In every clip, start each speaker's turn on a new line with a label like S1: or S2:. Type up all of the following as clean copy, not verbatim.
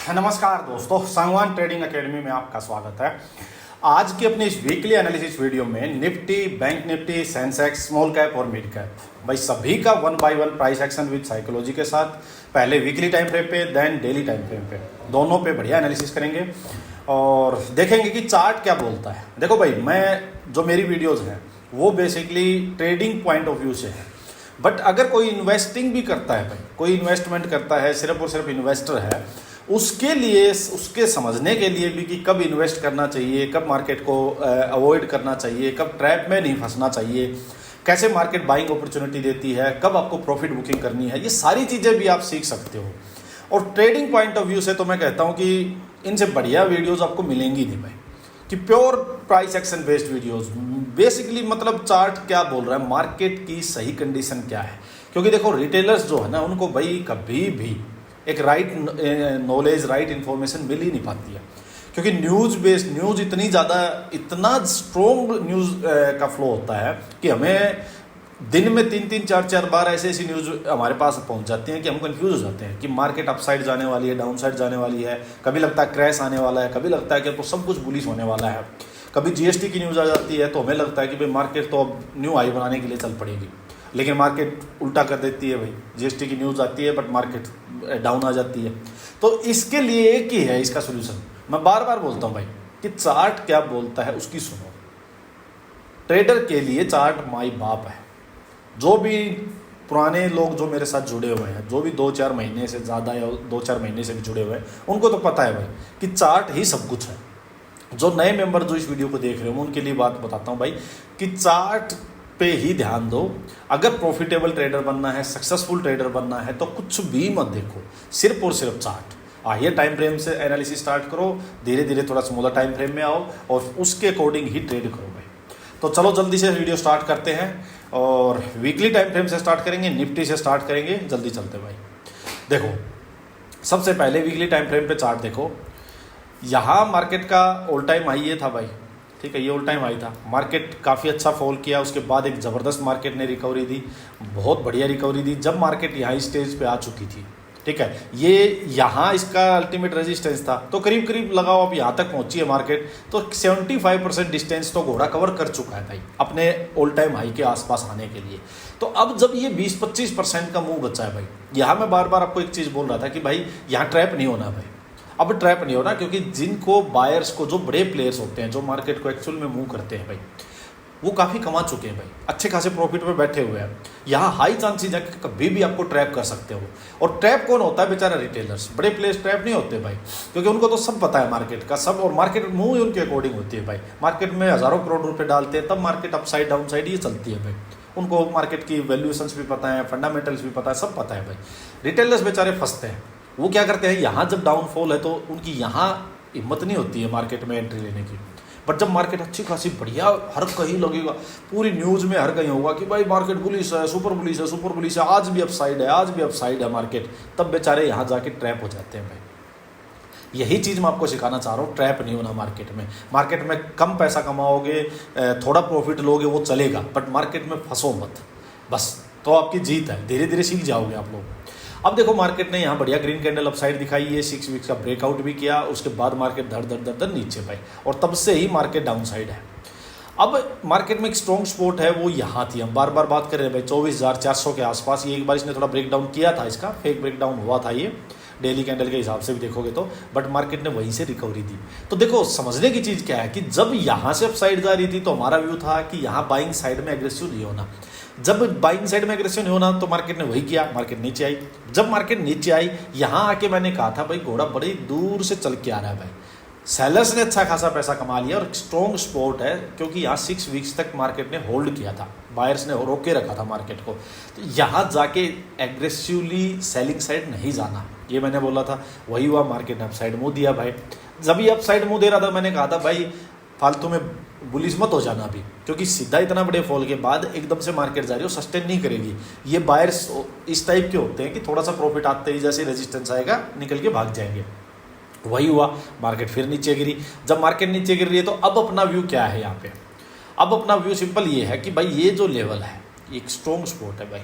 S1: नमस्कार दोस्तों, Sangwan trading academy में आपका स्वागत है। आज की अपनी इस वीकली एनालिसिस वीडियो में Nifty, bank Nifty, Sensex, small cap और मिड कैप, भाई सभी का 1 by 1 price action with psychology के साथ, पहले वीकली टाइम फ्रेम पे देन डेली टाइम फ्रेम पे, दोनों पे बढ़िया एनालिसिस करेंगे और देखेंगे कि चार्ट क्या बोलता है। देखो भाई, मैं जो मेरी वीडियोज़ हैं वो basically trading point of view से है, बट अगर कोई इन्वेस्टिंग भी करता है, भाई कोई इन्वेस्टमेंट करता है, सिर्फ और सिर्फ इन्वेस्टर है, उसके लिए, उसके समझने के लिए भी कि कब इन्वेस्ट करना चाहिए, कब मार्केट को अवॉइड करना चाहिए, कब ट्रैप में नहीं फंसना चाहिए, कैसे मार्केट बाइंग अपॉर्चुनिटी देती है, कब आपको प्रॉफिट बुकिंग करनी है, ये सारी चीज़ें भी आप सीख सकते हो। और ट्रेडिंग पॉइंट ऑफ व्यू से तो मैं कहता हूँ कि इनसे बढ़िया वीडियोज़ आपको मिलेंगी नहीं भाई, कि pure price action based videos. Basically मतलब चार्ट क्या बोल रहा है, मार्केट की सही कंडीशन क्या है। क्योंकि देखो रिटेलर्स जो है ना, उनको भाई कभी भी एक राइट नॉलेज, राइट इन्फॉर्मेशन मिल ही नहीं पाती है। क्योंकि न्यूज़ बेस्ड, न्यूज़ इतनी ज़्यादा, इतना स्ट्रॉन्ग न्यूज़ का फ्लो होता है कि हमें दिन में 3-3, 4-4 बार ऐसी न्यूज़ हमारे पास पहुंच जाती हैं कि हम कंफ्यूज हो जाते हैं कि मार्केट अपसाइड जाने वाली है, डाउन साइड जाने वाली है, कभी लगता है क्रैश आने वाला है, कभी लगता है कि आपको सब कुछ बुलिश होने वाला है, कभी जीएसटी की न्यूज़ आ जाती है तो हमें लगता है कि भाई मार्केट तो अब न्यू हाई बनाने के लिए चल पड़ेगी, लेकिन मार्केट उल्टा कर देती है। भाई जीएसटी की न्यूज़ आती है बट मार्केट डाउन आ जाती है। तो इसके लिए एक ही है इसका सोल्यूशन। मैं बार बार बोलता हूँ भाई कि चार्ट क्या बोलता है उसकी सुनो। ट्रेडर के लिए चार्ट माई बाप है। जो भी पुराने लोग जो मेरे साथ जुड़े हुए हैं, जो भी 2-4 महीने से ज़्यादा या 2-4 महीने से भी जुड़े हुए हैं, उनको तो पता है भाई कि चार्ट ही सब कुछ है। जो नए मेंबर जो इस वीडियो को देख रहे हो, उनके लिए बात बताता हूँ भाई कि चार्ट पे ही ध्यान दो। अगर प्रॉफिटेबल ट्रेडर बनना है, सक्सेसफुल ट्रेडर बनना है, तो कुछ भी मत देखो, सिर्फ और सिर्फ चार्ट। आइए टाइम फ्रेम से एनालिसिस स्टार्ट करो, धीरे धीरे थोड़ा स्मॉलर टाइम फ्रेम में आओ और उसके अकॉर्डिंग ही ट्रेड करो भाई। तो चलो जल्दी से वीडियो स्टार्ट करते हैं और वीकली टाइम फ्रेम से स्टार्ट करेंगे, निफ्टी से स्टार्ट करेंगे। जल्दी चलते भाई। देखो सबसे पहले वीकली टाइम फ्रेम पे चार्ट देखो। यहाँ मार्केट का ऑल टाइम हाई ये था भाई, ठीक है, ये ऑल टाइम हाई था। मार्केट काफ़ी अच्छा फॉल किया, उसके बाद एक ज़बरदस्त मार्केट ने रिकवरी दी, बहुत बढ़िया रिकवरी दी जब मार्केट यहाँ स्टेज पे आ चुकी थी, ठीक है। ये यहाँ इसका अल्टीमेट रेजिस्टेंस था, तो करीब करीब लगाओ अब यहाँ तक पहुँची है मार्केट, तो 75% डिस्टेंस तो घोड़ा कवर कर चुका है भाई अपने ऑल टाइम हाई के आसपास आने के लिए। तो अब जब ये 20-25% का मूव बचा है भाई, यहाँ मैं बार बार आपको एक चीज़ बोल रहा था कि भाई यहाँ ट्रैप नहीं होना भाई। अब ट्रैप नहीं होना, क्योंकि जिनको बायर्स को, जो बड़े प्लेयर्स होते हैं, जो मार्केट को एक्चुअल में मूव करते हैं भाई, वो काफ़ी कमा चुके हैं भाई, अच्छे खासे प्रॉफिट पे बैठे हुए हैं। यहाँ हाई चांसेस है कि कभी भी आपको ट्रैप कर सकते हो। और ट्रैप कौन होता है? बेचारा रिटेलर्स। बड़े प्लेयर्स ट्रैप नहीं होते भाई, क्योंकि उनको तो सब पता है मार्केट का सब, और मार्केट मूव उनके अकॉर्डिंग होती है भाई। मार्केट में हज़ारों करोड़ रुपए डालते हैं, तब market up side down side ये चलती है भाई। उनको मार्केट की वैल्यूएशंस भी पता है, फंडामेंटल्स भी पता है, सब पता है भाई। रिटेलर्स बेचारे फंसते हैं। वो क्या करते हैं, यहाँ जब डाउनफॉल है तो उनकी यहाँ हिम्मत नहीं होती है मार्केट में एंट्री लेने की। बट जब मार्केट अच्छी खासी बढ़िया, हर कहीं लगेगा, पूरी न्यूज़ में हर कहीं होगा कि भाई मार्केट बुलिश है, सुपर बुलिश है, सुपर बुलिश है, आज भी अपसाइड है, आज भी अपसाइड है मार्केट, तब बेचारे यहाँ जाके ट्रैप हो जाते हैं भाई। यही चीज़ मैं आपको सिखाना चाह रहा हूँ, ट्रैप नहीं होना मार्केट में। मार्केट में कम पैसा कमाओगे, थोड़ा प्रॉफिट लोगे वो चलेगा, बट मार्केट में फंसो मत, बस तो आपकी जीत है। धीरे धीरे सीख जाओगे आप लोग। अब देखो मार्केट ने यहाँ बढ़िया ग्रीन कैंडल अपसाइड दिखाई है, 6 वीक्स का ब्रेकआउट भी किया, उसके बाद मार्केट धड़ धड़ धड़ धड़ नीचे भाई, और तब से ही मार्केट डाउन साइड है। अब मार्केट में एक स्ट्रॉन्ग स्पॉट है, वो यहाँ थी। हम बार बार बात कर रहे हैं भाई 24,400 के आसपास। ये एक बार इसने थोड़ा ब्रेकडाउन किया था, इसका फेक ब्रेकडाउन हुआ था ये, डेली कैंडल के हिसाब से भी देखोगे तो, बट मार्केट ने वहीं से रिकवरी दी। तो देखो समझने की चीज़ क्या है कि जब यहाँ से अपसाइड जा रही थी तो हमारा व्यू था कि यहाँ बाइंग साइड में एग्रेसिव नहीं होना। जब बाइंग साइड में एग्रेसिव नहीं होना तो मार्केट ने वही किया, मार्केट नीचे आई। जब मार्केट नीचे आई, यहाँ आके मैंने कहा था भाई घोड़ा बड़ी दूर से चल के आ रहा है भाई। सेलर्स ने अच्छा खासा पैसा कमा लिया और एक स्ट्रॉन्ग स्पॉट है, क्योंकि यहाँ 6 वीक्स तक मार्केट ने होल्ड किया था, बायर्स ने रोके रखा था मार्केट को। तो यहाँ जाके एग्रेसिवली सेलिंग साइड नहीं जाना, ये मैंने बोला था, वही हुआ। मार्केट ने अपसाइड मुँह दिया भाई। जब ये अपसाइड मुँह दे रहा था, मैंने कहा था भाई फालतू में बुलिश मत हो जाना अभी, क्योंकि सीधा इतना बड़े फॉल के बाद एकदम से मार्केट जा रही हो, सस्टेन नहीं करेगी। ये बायर्स इस टाइप के होते हैं कि थोड़ा सा प्रॉफिट आते ही जैसे रेजिस्टेंस आएगा निकल के भाग जाएंगे। वही हुआ, मार्केट फिर नीचे गिरी। जब मार्केट नीचे गिर रही है तो अब अपना व्यू क्या है यहाँ पे? अब अपना व्यू सिंपल ये है कि भाई ये जो लेवल है, एक स्ट्रॉन्ग स्पॉट है भाई।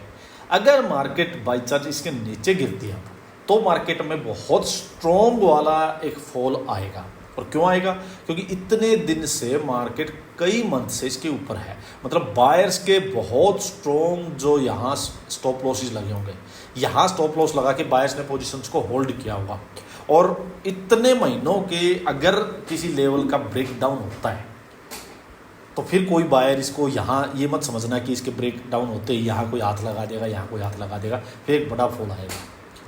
S1: अगर मार्केट बाई चांस इसके नीचे गिरती है तो मार्केट में बहुत स्ट्रॉन्ग वाला एक फॉल आएगा। और क्यों आएगा? क्योंकि इतने दिन से मार्केट कई मंथ से इसके ऊपर है, मतलब बायर्स के बहुत स्ट्रॉन्ग जो यहाँ स्टॉप लॉसेस लगे होंगे, यहाँ स्टॉप लॉस लगा के बायर्स ने पोजीशंस को होल्ड किया होगा। और इतने महीनों के अगर किसी लेवल का ब्रेकडाउन होता है तो फिर कोई बायर इसको यहाँ ये मत समझना कि इसके ब्रेक डाउन होते ही यहाँ कोई हाथ लगा देगा, यहाँ कोई हाथ लगा देगा, फिर एक बड़ा फॉल आएगा।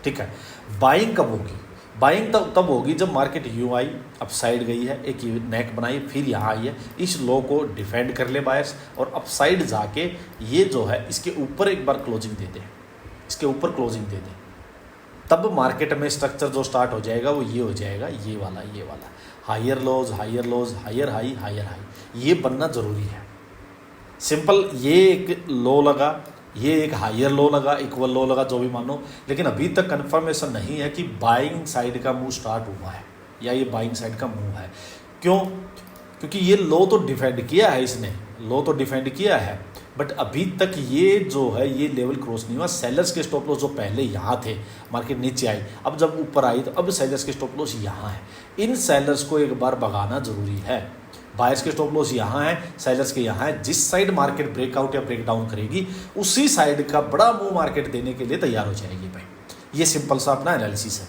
S1: ठीक है, बाइंग कब होगी? बाइंग तब होगी जब मार्केट यूँ आई, अप साइड गई है, एक नेक बनाई, फिर यहाँ आई है, इस लो को डिफेंड कर ले बायर्स और अप साइड जाके ये जो है इसके ऊपर एक बार क्लोजिंग दे दे, इसके ऊपर क्लोजिंग दे दे, तब मार्केट में स्ट्रक्चर जो स्टार्ट हो जाएगा वो ये हो जाएगा, ये वाला higher lows, higher lows, higher high, higher high, ये बनना ज़रूरी है। सिंपल, ये एक लो लगा, ये एक हायर लो लगा, इक्वल लो लगा, जो भी मानो, लेकिन अभी तक कंफर्मेशन नहीं है कि बाइंग साइड का मूव स्टार्ट हुआ है या ये बाइंग साइड का मूव है। क्यों? क्योंकि ये लो तो डिफेंड किया है, इसने लो तो डिफेंड किया है, बट अभी तक ये जो है ये लेवल क्रॉस नहीं हुआ। सेलर्स के स्टॉप लॉस जो पहले यहाँ थे, मार्केट नीचे आई, अब जब ऊपर आई तो अब सेलर्स के स्टॉप लॉस यहाँ है। इन सेलर्स को एक बार भगाना जरूरी है। बायर्स के स्टॉप लॉस यहाँ है, सेलर्स के यहाँ है। जिस साइड मार्केट ब्रेकआउट या ब्रेकडाउन करेगी उसी साइड का बड़ा मूव मार्केट देने के लिए तैयार हो जाएगी भाई। ये सिंपल सा अपना एनालिसिस है।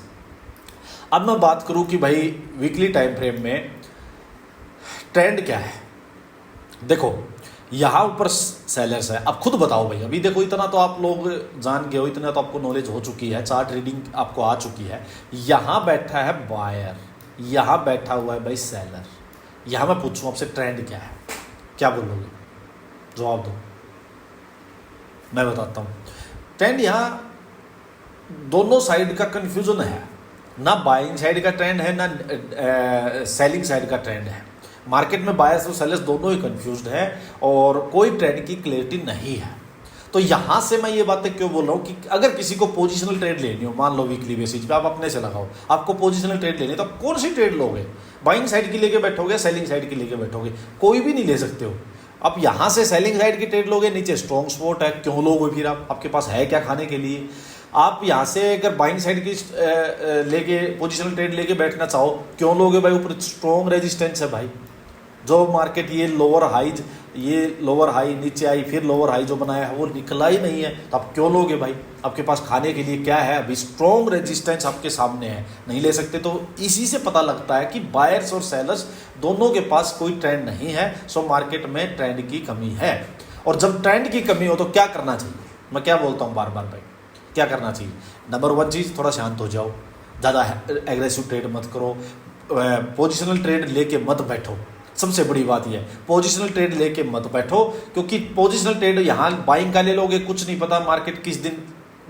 S1: अब मैं बात करूँ कि भाई वीकली टाइम फ्रेम में ट्रेंड क्या है। देखो यहाँ ऊपर सेलर्स है, अब खुद बताओ भाई। अभी देखो इतना तो आप लोग जान गए हो, इतना तो आपको नॉलेज हो चुकी है, चार्ट रीडिंग आपको आ चुकी है। यहाँ बैठा है बायर, यहाँ बैठा हुआ है भाई सेलर। यहाँ मैं पूछूं आपसे ट्रेंड क्या है, क्या बोलोगे? जवाब दो, मैं बताता हूँ। ट्रेंड यहाँ दोनों साइड का कंफ्यूजन है, ना बाइंग साइड का ट्रेंड है ना सेलिंग साइड का ट्रेंड है। मार्केट में बायर्स और सेलर्स दोनों ही कंफ्यूज्ड है और कोई ट्रेंड की क्लैरिटी नहीं है। तो यहाँ से मैं ये बातें क्यों बोल रहा हूँ कि अगर किसी को पोजिशनल ट्रेड लेनी हो, मान लो वीकली बेसिस पे आप अपने से लगाओ, आपको पोजिशनल ट्रेड लेनी है तो आप कौन सी ट्रेड लोगे? बाइंग साइड की लेके बैठोगे, सेलिंग साइड की लेके बैठोगे? कोई भी नहीं ले सकते हो। आप यहाँ से सेलिंग साइड की ट्रेड लोगे, नीचे स्ट्रॉन्ग स्पॉट है, क्यों लोगे? फिर आपके पास है क्या खाने के लिए? आप यहाँ से अगर बाइंग साइड की लेके पोजिशनल ट्रेड लेके बैठना चाहो, क्यों लोगे भाई? ऊपर स्ट्रॉन्ग रेजिस्टेंस है भाई। जो मार्केट ये लोअर हाई नीचे आई, फिर लोअर हाई जो बनाया है वो निकला ही नहीं है, तो आप क्यों लोगे भाई? आपके पास खाने के लिए क्या है? अभी स्ट्रॉन्ग रेजिस्टेंस आपके सामने है, नहीं ले सकते। तो इसी से पता लगता है कि बायर्स और सेलर्स दोनों के पास कोई ट्रेंड नहीं है। सो मार्केट में ट्रेंड की कमी है। और जब ट्रेंड की कमी हो तो क्या करना चाहिए? मैं क्या बोलता हूँ बार बार भाई, क्या करना चाहिए? नंबर 1 चीज़, थोड़ा शांत हो जाओ, ज़्यादा एग्रेसिव ट्रेड मत करो, पोजिशनल ट्रेड लेके मत बैठो। सबसे बड़ी बात यह है, पोजिशनल ट्रेड लेके मत बैठो, क्योंकि पोजिशनल ट्रेड यहाँ बाइंग का ले लोगे, कुछ नहीं पता मार्केट किस दिन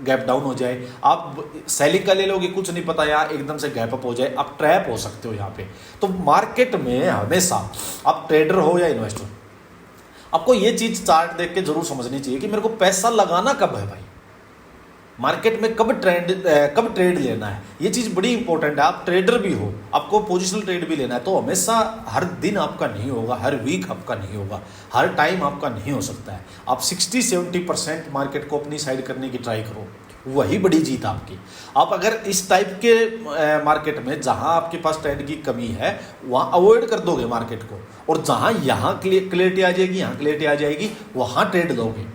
S1: गैप डाउन हो जाए। आप सेलिंग का ले लोगे, कुछ नहीं पता यार एकदम से गैप अप हो जाए, आप ट्रैप हो सकते हो यहाँ पे। तो मार्केट में हमेशा आप ट्रेडर हो या इन्वेस्टर, आपको ये चीज़ चार्ट देख के जरूर समझनी चाहिए कि मेरे को पैसा लगाना कब है भाई, मार्केट में कब ट्रेड लेना है। ये चीज़ बड़ी इंपॉर्टेंट है। आप ट्रेडर भी हो, आपको पोजिशनल ट्रेड भी लेना है, तो हमेशा हर दिन आपका नहीं होगा, हर वीक आपका नहीं होगा, हर टाइम आपका नहीं हो सकता है। आप 60-70% मार्केट को अपनी साइड करने की ट्राई करो, वही बड़ी जीत आपकी। आप अगर इस टाइप के मार्केट में जहां आपके पास ट्रेंड की कमी है वहां अवॉइड कर दोगे मार्केट को, और जहां यहाँ क्लियरिटी आ जाएगी, यहाँ क्लियरिटी आ जाएगी, वहां ट्रेड लोगे,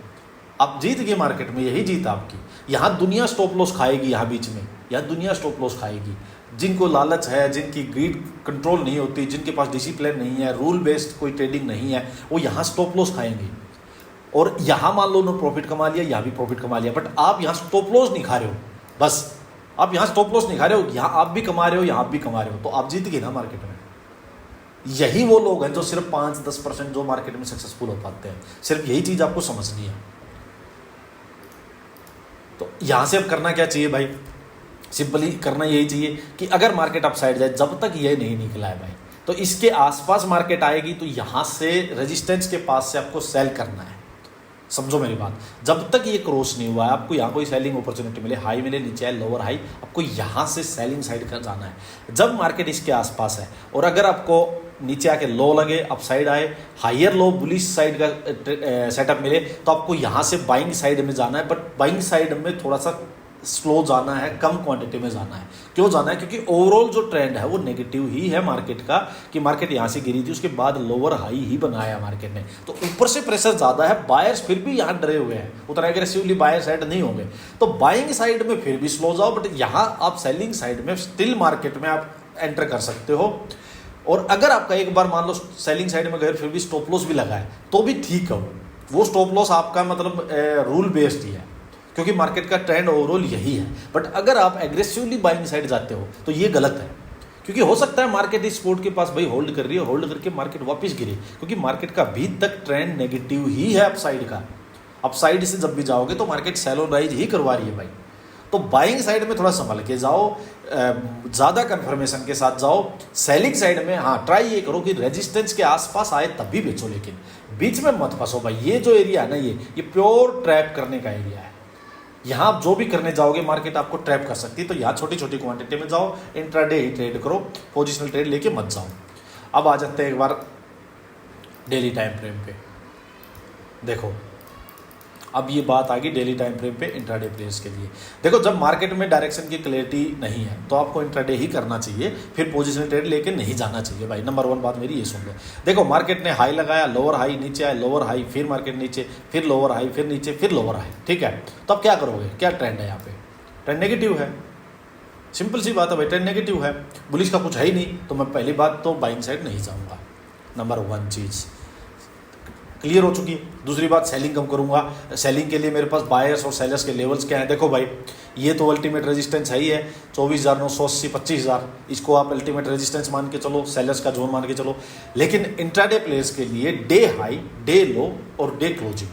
S1: आप जीत गए मार्केट में। यही जीत आपकी। यहाँ दुनिया स्टॉप लॉस खाएगी, यहाँ बीच में यहाँ दुनिया स्टॉप लॉस खाएगी। जिनको लालच है, जिनकी ग्रीड कंट्रोल नहीं होती, जिनके पास डिसिप्लिन नहीं है, रूल बेस्ड कोई ट्रेडिंग नहीं है, वो यहाँ स्टॉप लॉस खाएंगे। और यहाँ मान लो उन्होंने प्रॉफिट कमा लिया, यहाँ भी प्रॉफिट कमा लिया, बट आप यहाँ स्टॉप लॉस नहीं खा रहे हो। बस आप यहाँ स्टॉप लॉस नहीं खा रहे हो, यहाँ आप भी कमा रहे हो, यहाँ भी कमा रहे हो, तो आप जीत गए ना मार्केट में। यही वो लोग हैं जो सिर्फ 5-10% जो मार्केट में सक्सेसफुल हो पाते हैं। सिर्फ यही चीज़ आपको समझनी है। तो यहाँ से अब करना क्या चाहिए भाई? सिंपली करना यही चाहिए कि अगर मार्केट अप साइड जाए, जब तक ये नहीं निकला है भाई, तो इसके आसपास मार्केट आएगी, तो यहाँ से रेजिस्टेंस के पास से आपको सेल करना है। समझो मेरी बात, जब तक ये क्रॉस नहीं हुआ है, आपको यहाँ कोई सेलिंग अपॉर्चुनिटी मिले, हाई मिले, नीचे आए, लोअर हाई, आपको यहाँ से सेलिंग साइड का जाना है। जब मार्केट इसके आसपास है और अगर आपको नीचे आके लो लगे, अप साइड आए, हायर लो बुलिश साइड का सेटअप मिले, तो आपको यहाँ से बाइंग साइड में जाना है। बट बाइंग साइड में थोड़ा सा स्लो जाना है, कम क्वांटिटी में जाना है। क्यों जाना है? क्योंकि ओवरऑल जो ट्रेंड है वो नेगेटिव ही है मार्केट का, कि मार्केट यहाँ से गिरी थी, उसके बाद लोअर हाई ही बनाया मार्केट ने, तो ऊपर से प्रेशर ज़्यादा है, बायर्स फिर भी यहाँ डरे हुए हैं, उतना एग्रेसिवली बायर साइड नहीं होंगे, तो बाइंग साइड में फिर भी स्लो जाओ, बट यहाँ आप सेलिंग साइड में स्टिल मार्केट में आप एंटर कर सकते हो। और अगर आपका एक बार मान लो सेलिंग साइड में गए फिर भी स्टॉप लॉस भी लगा है तो भी ठीक है, वो स्टॉप लॉस आपका मतलब रूल बेस्ड ही है, क्योंकि मार्केट का ट्रेंड ओवरऑल यही है। बट अगर आप एग्रेसिवली बाइंग साइड जाते हो तो ये गलत है, क्योंकि हो सकता है मार्केट इस सपोर्ट के पास भाई होल्ड कर रही है, होल्ड करके मार्केट वापस गिरे, क्योंकि मार्केट का अभी तक ट्रेंड नेगेटिव ही है अपसाइड का। अपसाइड से जब भी जाओगे तो मार्केट सेलो राइज ही करवा रही है भाई, तो बाइंग साइड में थोड़ा संभल के जाओ, ज़्यादा कंफर्मेशन के साथ जाओ। सेलिंग साइड में हाँ ट्राई ये करो कि रेजिस्टेंस के आसपास आए तभी बेचो, लेकिन बीच में मत फंसो भाई। ये जो एरिया है ना, ये प्योर ट्रैप करने का एरिया है, यहाँ आप जो भी करने जाओगे मार्केट आपको ट्रैप कर सकती है, तो यहाँ छोटी छोटी क्वांटिटी में जाओ, इंट्राडे ही ट्रेड करो, पोजिशनल ट्रेड लेके मत जाओ। अब आ जाते हैं एक बार डेली टाइम फ्रेम पे। देखो अब ये बात आ गई डेली टाइम फ्रेम पे इंट्राडे प्लेयर्स के लिए। देखो जब मार्केट में डायरेक्शन की क्लैरिटी नहीं है तो आपको इंट्राडे ही करना चाहिए, फिर पोजिशनल ट्रेड लेके नहीं जाना चाहिए भाई। नंबर 1 बात मेरी ये सुन लो। देखो मार्केट ने हाई लगाया, लोअर हाई, नीचे आया, लोअर हाई, फिर मार्केट नीचे, फिर लोअर हाई, फिर नीचे, फिर लोअर हाई, ठीक है। तो अब क्या करोगे? क्या ट्रेंड है यहाँ पे? ट्रेंड नेगेटिव है, सिंपल सी बात है भाई, ट्रेंड नेगेटिव है, बुलिश का कुछ है ही नहीं, तो मैं पहली बात तो बाइंग साइड नहीं जाऊँगा। नंबर 1 चीज़ क्लियर हो चुकी है। दूसरी बात सेलिंग कम करूंगा। सेलिंग के लिए मेरे पास बायर्स और सेलर्स के लेवल्स क्या हैं? देखो भाई ये तो अल्टीमेट रेजिस्टेंस है ही है 24,980, 25,000, इसको आप अल्टीमेट रेजिस्टेंस मान के चलो, सेलर्स का जोन मान के चलो। लेकिन इंट्राडे प्लेयर्स के लिए डे हाई, डे लो और डे क्लोजिंग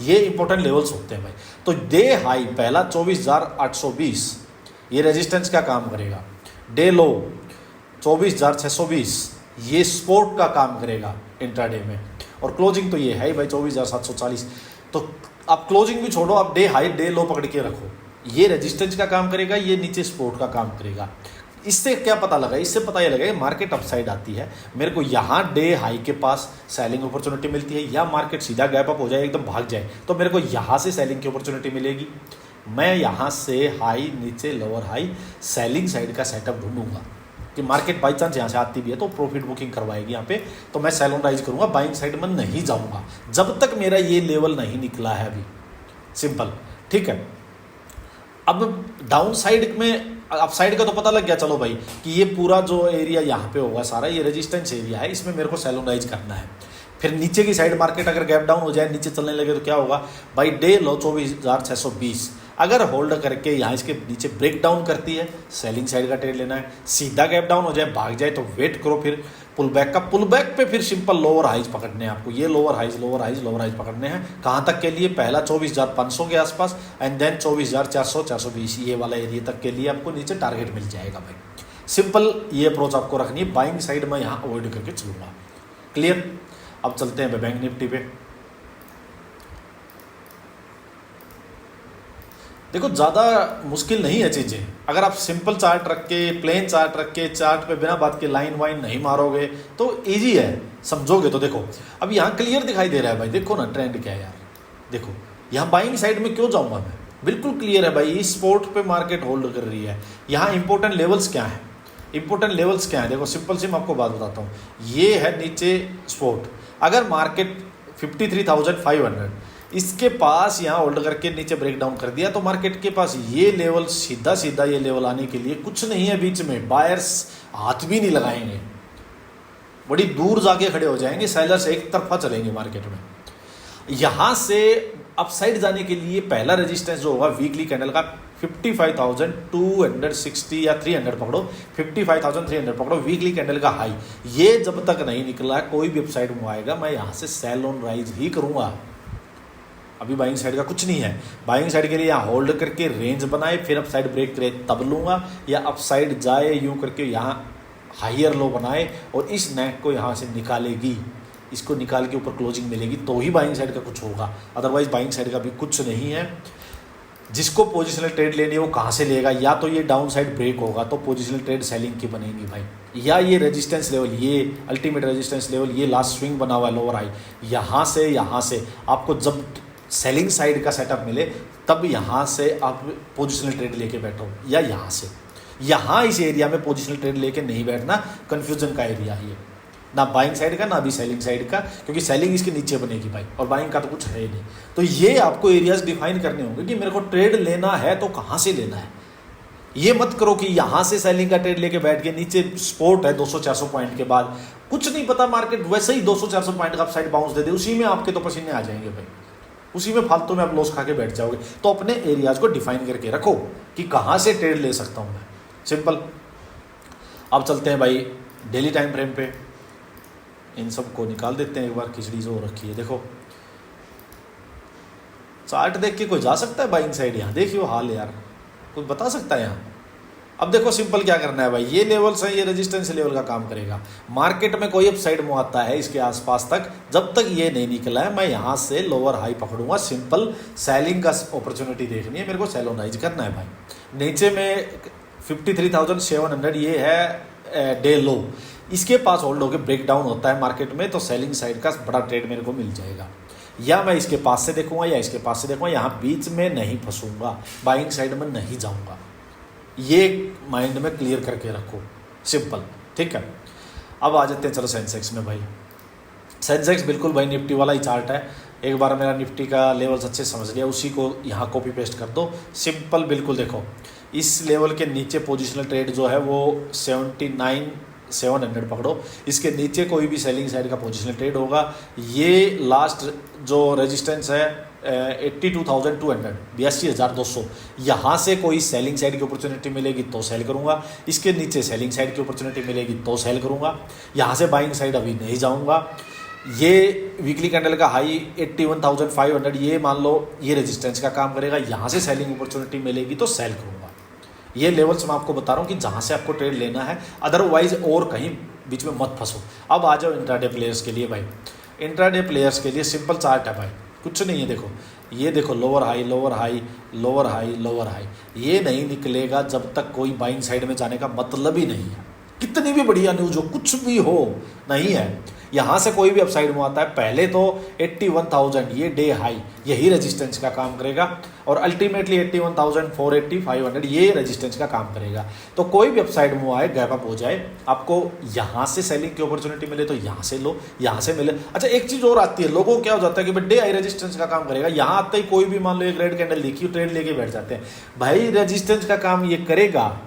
S1: ये इंपॉर्टेंट लेवल्स होते हैं भाई। तो डे हाई पहला 24,820 ये रेजिस्टेंस का काम करेगा, डे लो 24,620 ये सपोर्ट का काम करेगा इंट्राडे में, और क्लोजिंग तो ये है ही भाई 24,740। तो आप क्लोजिंग भी छोड़ो, आप डे हाई डे लो पकड़ के रखो, ये रेजिस्टेंस का काम करेगा, ये नीचे सपोर्ट का काम करेगा। इससे क्या पता लगा? इससे पता ये लगा मार्केट अपसाइड आती है, मेरे को यहाँ डे हाई के पास सेलिंग अपॉर्चुनिटी मिलती है, या मार्केट सीधा गैप अप हो जाए, एकदम भाग जाए, तो मेरे को यहाँ से सेलिंग की अपॉर्चुनिटी मिलेगी। मैं यहाँ से हाई नीचे लोअर हाई सेलिंग साइड का सेटअप ढूंढूंगा कि मार्केट बाई चांस यहाँ से आती भी है तो प्रॉफिट बुकिंग करवाएगी यहाँ पे, तो मैं सेल ऑन राइज करूँगा, बाइंग साइड में नहीं जाऊँगा जब तक मेरा ये लेवल नहीं निकला है अभी। सिंपल, ठीक है। अब डाउन साइड में अप साइड का तो पता लग गया, चलो भाई कि ये पूरा जो एरिया यहाँ पे होगा सारा ये रेजिस्टेंस एरिया है, इसमें मेरे को सेल ऑन राइज करना है। फिर नीचे की साइड मार्केट अगर गैप डाउन हो जाए, नीचे चलने लगे, तो क्या होगा भाई? डे लो 24,620, अगर होल्ड करके यहाँ इसके नीचे ब्रेक डाउन करती है, सेलिंग साइड का ट्रेड लेना है। सीधा गैप डाउन हो जाए, भाग जाए, तो वेट करो फिर पुल बैक का। पुल बैक पे फिर सिंपल लोअर हाइज पकड़ने हैं आपको, ये lower highs lower highs lower highs पकड़ने हैं। कहाँ तक के लिए? पहला 24,500 के आसपास, एंड देन 24,400 420 ये वाला एरिया तक के लिए आपको नीचे टारगेट मिल जाएगा भाई। सिंपल ये अप्रोच आपको रखनी है। बाइंग साइड में यहाँ अवॉइड करके चलूँगा। क्लियर? अब चलते हैं बैंक निफ्टी पे। देखो ज़्यादा मुश्किल नहीं है चीज़ें, अगर आप सिंपल चार्ट रख के, प्लेन चार्ट रख के, चार्ट पे बिना बात के लाइन वाइन नहीं मारोगे तो इजी है, समझोगे तो। देखो अब यहाँ क्लियर दिखाई दे रहा है भाई, देखो ना ट्रेंड क्या है यार। देखो यहाँ बाइंग साइड में क्यों जाऊँगा मैं? बिल्कुल क्लियर है भाई, इस स्पोर्ट पे मार्केट होल्ड कर रही है। यहाँ इंपॉर्टेंट लेवल्स क्या है? इंपॉर्टेंट लेवल्स क्या है? देखो सिंपल सी मैं आपको बात बताता हूँ। ये है नीचे स्पोर्ट, अगर मार्केट 53,500 इसके पास यहाँ होल्ड करके नीचे ब्रेक डाउन कर दिया, तो मार्केट के पास ये लेवल सीधा सीधा ये लेवल आने के लिए कुछ नहीं है बीच में, बायर्स हाथ भी नहीं लगाएंगे, बड़ी दूर जाके खड़े हो जाएंगे, सेलर्स एक तरफा चलेंगे मार्केट में। यहाँ से अपसाइड जाने के लिए पहला रेजिस्टेंस जो होगा वीकली कैंडल का 55,260 या 300 पकड़ो, 55,300 पकड़ो वीकली कैंडल का हाई, ये जब तक नहीं निकला कोई भी अपसाइड में आएगा, मैं यहाँ से सेल ऑन राइज ही करूँगा। अभी बाइंग साइड का कुछ नहीं है। बाइंग साइड के लिए यहाँ होल्ड करके रेंज बनाए, फिर अप साइड ब्रेक करे तब लूँगा, या अप साइड जाए यूँ करके यहाँ हाइयर लो बनाए और इस नेक को यहाँ से निकालेगी, इसको निकाल के ऊपर क्लोजिंग मिलेगी, तो ही बाइंग साइड का कुछ होगा, अदरवाइज बाइंग साइड का भी कुछ नहीं है। जिसको पोजिशनल ट्रेड लेनी है वो कहाँ से लेगा? या तो ये डाउन साइड ब्रेक होगा तो पोजिशनल ट्रेड सेलिंग की बनेगी भाई, या ये रेजिस्टेंस लेवल, ये अल्टीमेट रेजिस्टेंस लेवल, ये लास्ट स्विंग बना हुआ है लोअर हाई, यहाँ से आपको जब सेलिंग साइड का सेटअप मिले तब यहाँ से आप पोजिशनल ट्रेड लेके बैठो, या यहाँ से, यहाँ इस एरिया में पोजिशनल ट्रेड लेके नहीं बैठना, कन्फ्यूजन का एरिया है ये, ना बाइंग साइड का ना भी सेलिंग साइड का, क्योंकि सेलिंग इसके नीचे बनेगी भाई और बाइंग का तो कुछ है ही नहीं। तो ये आपको एरियाज डिफाइन करने होंगे कि मेरे को ट्रेड लेना है तो कहाँ से लेना है। ये मत करो कि यहाँ से सेलिंग का ट्रेड लेके बैठ के नीचे सपोर्ट है 200-400 पॉइंट के बाद, कुछ नहीं पता मार्केट वैसे ही 200-400 पॉइंट का अपसाइड बाउंस दे दे, उसी में आपके तो पसीने आ जाएंगे भाई, उसी में फालतू में आप लॉस खा के बैठ जाओगे। तो अपने एरियाज को डिफाइन करके रखो कि कहाँ से ट्रेड ले सकता हूँ मैं, सिंपल। अब चलते हैं भाई डेली टाइम फ्रेम पे, इन सब को निकाल देते हैं एक बार, खिचड़ी जो रखी है। देखो चार्ट देख के कोई जा सकता है बाइंग साइड, यहाँ देखियो हाल यार, कोई बता सकता है यहाँ। अब देखो सिंपल क्या करना है भाई, ये लेवल्स हैं, ये रेजिस्टेंस लेवल का काम करेगा। मार्केट में कोई अपसाइड मूव आता है इसके आसपास तक, जब तक ये नहीं निकला है मैं यहाँ से लोअर हाई पकड़ूंगा। सिंपल सेलिंग का अपॉर्चुनिटी देखनी है मेरे को, सेल ऑन राइज करना है भाई। नीचे में 53,700 ये है डे लो, इसके पास होल्ड होकर ब्रेक डाउन होता है मार्केट में तो सेलिंग साइड का बड़ा ट्रेड मेरे को मिल जाएगा। या मैं इसके पास से देखूंगा या इसके पास से देखूंगा, यहाँ बीच में नहीं फंसूंगा, बाइंग साइड में नहीं जाऊंगा। ये माइंड में क्लियर करके रखो, सिंपल, ठीक है। अब आ जाते हैं चलो सेंसेक्स में भाई। सेंसेक्स बिल्कुल भाई निफ्टी वाला ही चार्ट है। एक बार मेरा निफ्टी का लेवल्स अच्छे समझ लिया, उसी को यहाँ कॉपी पेस्ट कर दो, सिंपल। बिल्कुल देखो इस लेवल के नीचे पोजिशनल ट्रेड जो है वो 79,700 पकड़ो, इसके नीचे कोई भी सेलिंग साइड का पोजिशनल ट्रेड होगा। ये लास्ट जो रेजिस्टेंस है 82,200, 82,200, यहाँ से कोई सेलिंग साइड की अपॉर्चुनिटी मिलेगी तो सेल करूँगा, इसके नीचे सेलिंग साइड की अपॉर्चुनिटी मिलेगी तो सेल करूँगा, यहाँ से बाइंग साइड अभी नहीं जाऊँगा। ये वीकली कैंडल का हाई 81,500, ये मान लो ये रेजिस्टेंस का काम करेगा, यहाँ से सेलिंग अपॉर्चुनिटी मिलेगी तो सेल करूँगा। ये लेवल्स मैं आपको बता रहा हूँ कि जहाँ से आपको ट्रेड लेना है, अदरवाइज और कहीं बीच में मत फंसो। अब आ जाओ इंट्राडे प्लेयर्स के लिए भाई। इंट्राडे प्लेयर्स के लिए सिंपल चार्ट है भाई, कुछ नहीं है। देखो ये देखो lower high lower high lower high lower high, ये नहीं निकलेगा जब तक कोई बाइंग साइड में जाने का मतलब ही नहीं है। कितनी भी बढ़िया न्यूज हो, कुछ भी हो, नहीं है। यहाँ से कोई भी अपसाइड में आता है, पहले तो 81,000 ये डे हाई, यही रेजिस्टेंस का काम करेगा, और अल्टीमेटली 81,480, 500 ये रेजिस्टेंस का काम करेगा। तो कोई भी अपसाइड में आए, गैप अप हो जाए, आपको यहाँ से सेलिंग की अपॉर्चुनिटी मिले तो यहाँ से लो, यहाँ से मिले। अच्छा एक चीज़ और आती है, लोगों को क्या हो जाता है कि भाई डे हाई रेजिस्टेंस का काम करेगा, यहाँ आते ही कोई भी मान लो एक रेड कैंडल दिखी, ट्रेड लेके बैठ जाते हैं। भाई रेजिस्टेंस का काम ये करेगा,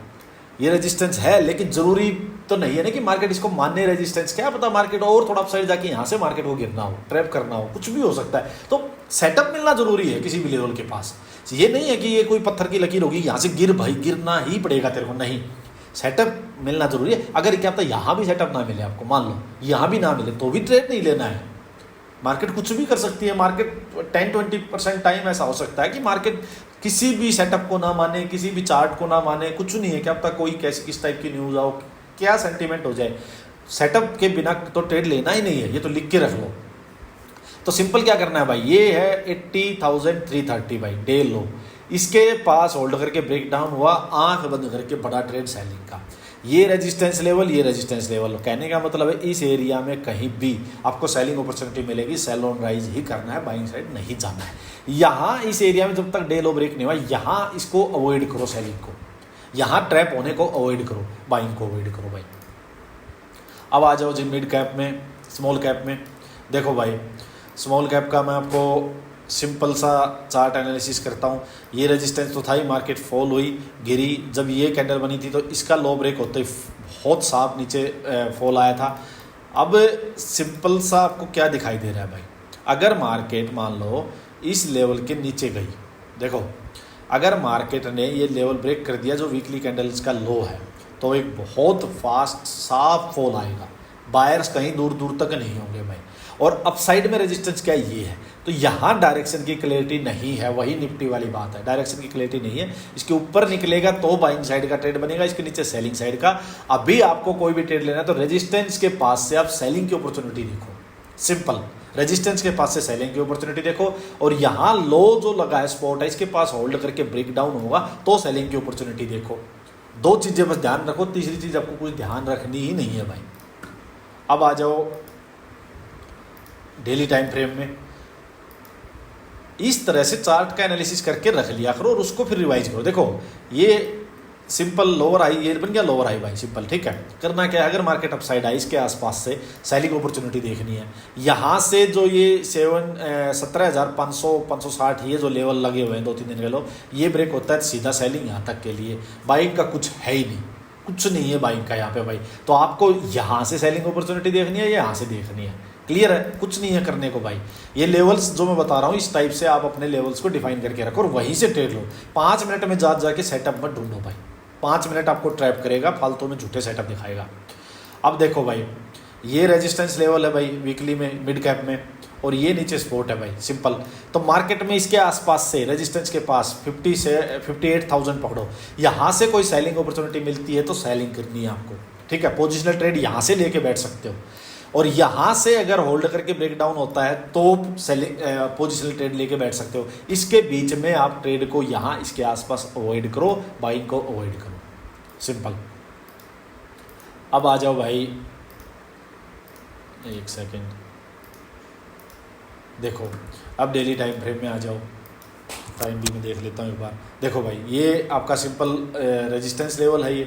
S1: ये रेजिस्टेंस है, लेकिन जरूरी तो नहीं है ना कि मार्केट इसको मानने रेजिस्टेंस, क्या पता मार्केट और थोड़ा अपसाइड जाके यहाँ से मार्केट को गिरना हो, ट्रैप करना हो, कुछ भी हो सकता है। तो सेटअप मिलना जरूरी है किसी भी लेवल के पास। ये नहीं है कि ये कोई पत्थर की लकीर होगी यहाँ से गिर भाई, गिरना ही पड़ेगा तेरे को, नहीं, सेटअप मिलना जरूरी है। अगर क्या पता यहाँ भी सेटअप ना मिले आपको, मान लो यहाँ भी ना मिले तो भी ट्रेड नहीं लेना है। मार्केट कुछ भी कर सकती है, मार्केट 10-20% टाइम ऐसा हो सकता है कि मार्केट किसी भी सेटअप को ना माने, किसी भी चार्ट को ना माने, कुछ नहीं है। क्या पता कोई कैसी किस टाइप की न्यूज़ आओ, क्या सेंटीमेंट हो जाए, सेटअप के बिना तो ट्रेड लेना ही नहीं है, ये तो लिख के रख लो। तो सिंपल क्या करना है भाई, ये है 80,330 भाई डे लो, इसके पास होल्ड करके ब्रेक डाउन हुआ, आंख बंद करके बड़ा ट्रेड सेलिंग का। ये रेजिस्टेंस लेवल, ये रेजिस्टेंस लेवल, कहने का मतलब है इस एरिया में कहीं भी आपको सेलिंग अपॉर्चुनिटी मिलेगी, सेल ऑन राइज ही करना है, बाइंग साइड नहीं जाना है। यहाँ इस एरिया में जब तक डे लो ब्रेक नहीं हुआ, यहाँ इसको अवॉइड करो, सेलिंग को, यहाँ ट्रैप होने को अवॉइड करो, बाइंग को अवॉइड करो भाई। अब आ जाओ जी मिड कैप में, स्मॉल कैप में। देखो भाई स्मॉल कैप का मैं आपको सिंपल सा चार्ट एनालिसिस करता हूँ। ये रेजिस्टेंस तो था ही, मार्केट फॉल हुई, गिरी, जब ये कैंडल बनी थी तो इसका लो ब्रेक होते ही बहुत साफ नीचे फॉल आया था। अब सिंपल सा आपको क्या दिखाई दे रहा है भाई, अगर मार्केट मान लो इस लेवल के नीचे गई, देखो अगर मार्केट ने ये लेवल ब्रेक कर दिया जो वीकली कैंडल्स का लो है, तो एक बहुत फास्ट साफ फॉल आएगा, बायर्स कहीं दूर दूर तक नहीं होंगे भाई। और अपसाइड में रेजिस्टेंस क्या ये है, तो यहाँ डायरेक्शन की क्लैरिटी नहीं है, वही निफ्टी वाली बात है, डायरेक्शन की क्लैरिटी नहीं है। इसके ऊपर निकलेगा तो बाइंग साइड का ट्रेड बनेगा, इसके नीचे सेलिंग साइड का। अभी आपको कोई भी ट्रेड लेना है तो रेजिस्टेंस के पास से आप सेलिंग की अपॉर्चुनिटी देखो, सिंपल, रेजिस्टेंस के पास से सेलिंग की अपॉर्चुनिटी देखो, और यहाँ लो जो लगा है स्पॉट है, इसके पास होल्ड करके ब्रेक डाउन होगा तो सेलिंग की अपॉर्चुनिटी देखो। दो चीज़ें बस ध्यान रखो, तीसरी चीज़ आपको कुछ ध्यान रखनी ही नहीं है भाई। अब आ जाओ डेली टाइम फ्रेम में। इस तरह से चार्ट का एनालिसिस करके रख लिया करो और उसको फिर रिवाइज करो। देखो ये सिंपल लोअर हाई, ये बन गया लोअर हाई भाई, सिंपल, ठीक है। करना क्या है, अगर मार्केट अपसाइड आई इसके आसपास से सेलिंग अपॉर्चुनिटी देखनी है। यहाँ से जो ये 17,500 560 ये जो लेवल लगे हुए हैं 2-3 दिन के लो, ये ब्रेक होता है सीधा सेलिंग यहाँ तक के लिए। बाइंग का कुछ है ही नहीं, कुछ नहीं है बाइंग का यहाँ पे भाई। तो आपको यहाँ से सेलिंग अपॉर्चुनिटी देखनी है या यहाँ से देखनी है, क्लियर है, कुछ नहीं है करने को भाई। ये लेवल्स जो मैं बता रहा हूँ इस टाइप से आप अपने लेवल्स को डिफाइन करके रखो और वहीं से ट्रेड लो। 5 मिनट में जाके सेटअप मत ढूंढो भाई, 5 मिनट आपको ट्रैप करेगा, फालतू में झूठे सेटअप दिखाएगा। अब देखो भाई, ये रेजिस्टेंस लेवल है भाई वीकली में मिड कैप में, और ये नीचे सपोर्ट है भाई, सिंपल। तो मार्केट में इसके आसपास से रेजिस्टेंस के पास 50 से 58,000 पकड़ो, यहाँ से कोई सेलिंग अपॉर्चुनिटी मिलती है तो सेलिंग करनी है आपको, ठीक है। पोजिशनल ट्रेड यहाँ से लेके बैठ सकते हो, और यहाँ से अगर होल्ड करके ब्रेक डाउन होता है तो सेलिंग पोजिशनल ट्रेड लेके बैठ सकते हो। इसके बीच में आप ट्रेड को यहाँ इसके आसपास अवॉइड करो, बाइंग को अवॉइड करो, सिंपल। अब आ जाओ भाई, एक सेकेंड, देखो अब डेली टाइम फ्रेम में आ जाओ। टाइम भी मैं देख लेता हूँ एक बार। देखो भाई ये आपका सिंपल रेजिस्टेंस लेवल है ये,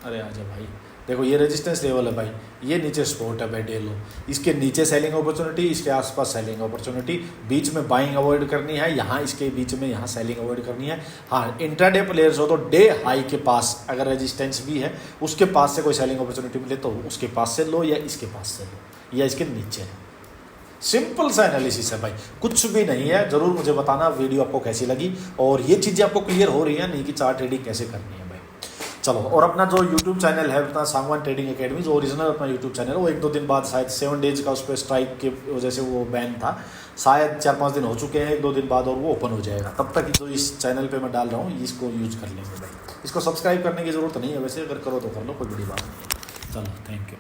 S1: अरे आ जाओ भाई, देखो ये रेजिस्टेंस लेवल है भाई, ये नीचे सपोर्ट है भाई डे लो, इसके नीचे सेलिंग अपॉर्चुनिटी, इसके आसपास सेलिंग अपॉर्चुनिटी, बीच में बाइंग अवॉइड करनी है, यहाँ इसके बीच में यहाँ सेलिंग अवॉइड करनी है। हाँ, इंट्राडे प्लेयर्स हो तो डे हाई के पास अगर रेजिस्टेंस भी है उसके पास से कोई सेलिंग अपॉर्चुनिटी मिले तो उसके पास से लो, या इसके पास से लो, या इसके नीचे है। सिंपल सा एनालिसिस है भाई, कुछ भी नहीं है। जरूर मुझे बताना वीडियो आपको कैसी लगी और ये चीज़ें आपको क्लियर हो रही है नहीं कि चार्ट ट्रेडिंग कैसे करनी है भाई। चलो, और अपना जो यूट्यूब चैनल है अपना सांगवान ट्रेडिंग एकेडमी, जो ओरिजिनल अपना यूट्यूब चैनल है, वो 1-2 दिन बाद शायद 7 डेज का उस पर स्ट्राइक की वजह से वो बैन था, शायद 4-5 दिन हो चुके हैं, 1-2 दिन बाद और वो ओपन हो जाएगा। तब तक जो इस चैनल पे मैं डाल रहा हूँ इसको यूज कर लेंगे भाई। इसको सब्सक्राइब करने की ज़रूरत नहीं है वैसे, अगर करो तो कर लो, कोई बड़ी बात नहीं है। चलो, थैंक यू।